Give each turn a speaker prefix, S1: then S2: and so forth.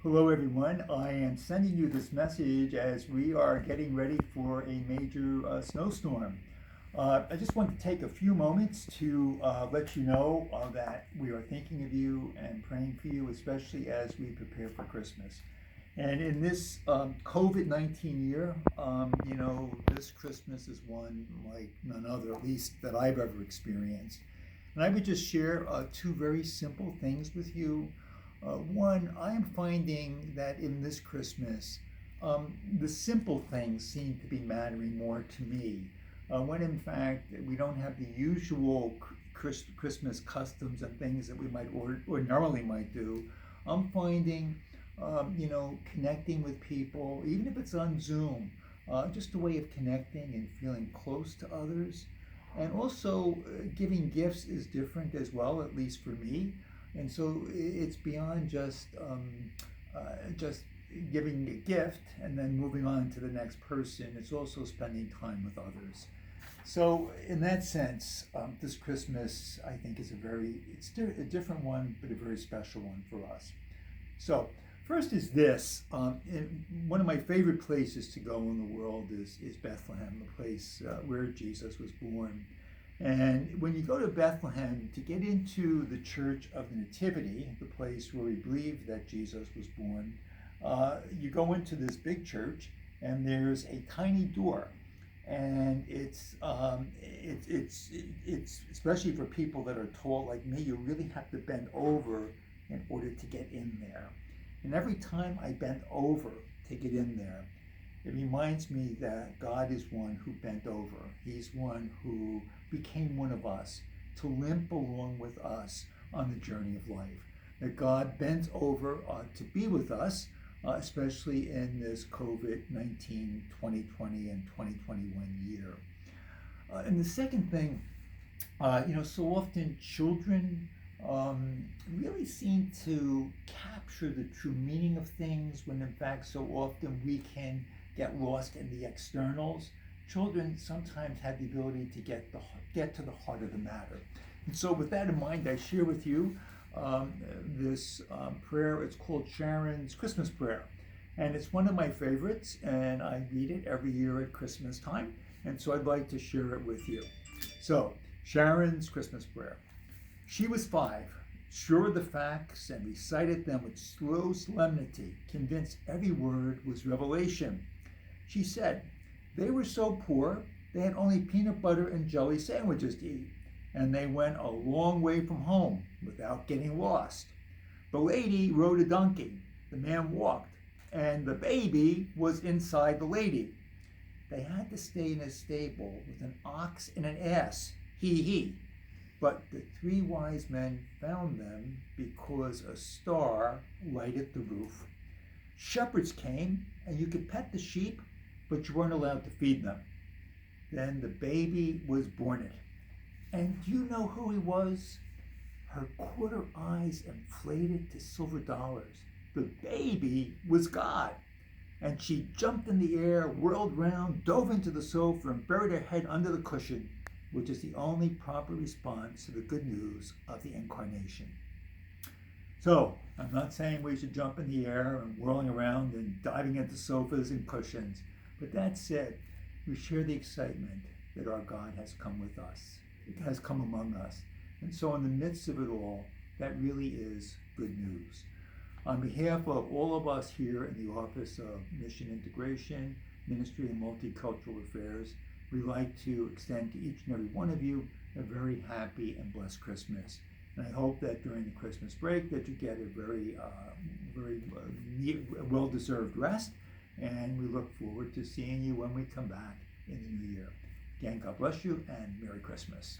S1: Hello, everyone. I am sending you this message as we are getting ready for a major snowstorm. I just want to take a few moments to let you know that we are thinking of you and praying for you, especially as we prepare for Christmas. And in this COVID-19 year, this Christmas is one like none other, at least that I've ever experienced. And I would just share two very simple things with you. One, I'm finding that in this Christmas, the simple things seem to be mattering more to me. When in fact we don't have the usual Christmas customs and things that we might ordinarily might do, I'm finding, connecting with people, even if it's on Zoom, just a way of connecting and feeling close to others. And also, giving gifts is different as well, at least for me. And so it's beyond just giving a gift and then moving on to the next person. It's also spending time with others. So in that sense, this Christmas I think is a different one, but a very special one for us. So first is this. One of my favorite places to go in the world is Bethlehem, the place where Jesus was born. And when you go to Bethlehem to get into the Church of the Nativity, the place where we believe that Jesus was born, you go into this big church, and there's a tiny door, and it's especially for people that are tall like me, you really have to bend over in order to get in there. And every time I bend over to get in there, it reminds me that God is one who bent over. He's one who became one of us to limp along with us on the journey of life. That God bent over to be with us, especially in this COVID-19 2020 and 2021 year. And the second thing, so often children really seem to capture the true meaning of things when in fact so often we can get lost in the externals. Children sometimes have the ability to get to the heart of the matter. And so with that in mind, I share with you this prayer. It's called Sharons' Christmas Prayer. And it's one of my favorites, and I read it every year at Christmas time. And so I'd like to share it with you. So, Sharons' Christmas Prayer. She was 5, sure of the facts, and recited them with slow solemnity, convinced every word was revelation. She said, they were so poor, they had only peanut butter and jelly sandwiches to eat, and they went a long way from home without getting lost. The lady rode a donkey, the man walked, and the baby was inside the lady. They had to stay in a stable with an ox and an ass, he. But the 3 wise men found them because a star lighted the roof. Shepherds came, and you could pet the sheep, but you weren't allowed to feed them. Then the baby was born. And do you know who he was? Her quarter eyes inflated to silver dollars. The baby was God. And she jumped in the air, whirled round, dove into the sofa, and buried her head under the cushion, which is the only proper response to the good news of the incarnation. So, I'm not saying we should jump in the air and whirling around and diving into sofas and cushions, but that said, we share the excitement that our God has come with us. It has come among us. And so in the midst of it all, that really is good news. On behalf of all of us here in the Office of Mission Integration, Ministry and Multicultural Affairs, we'd like to extend to each and every one of you a very happy and blessed Christmas. And I hope that during the Christmas break that you get a very well-deserved rest. And we look forward to seeing you when we come back in the new year. Again, God bless you and Merry Christmas.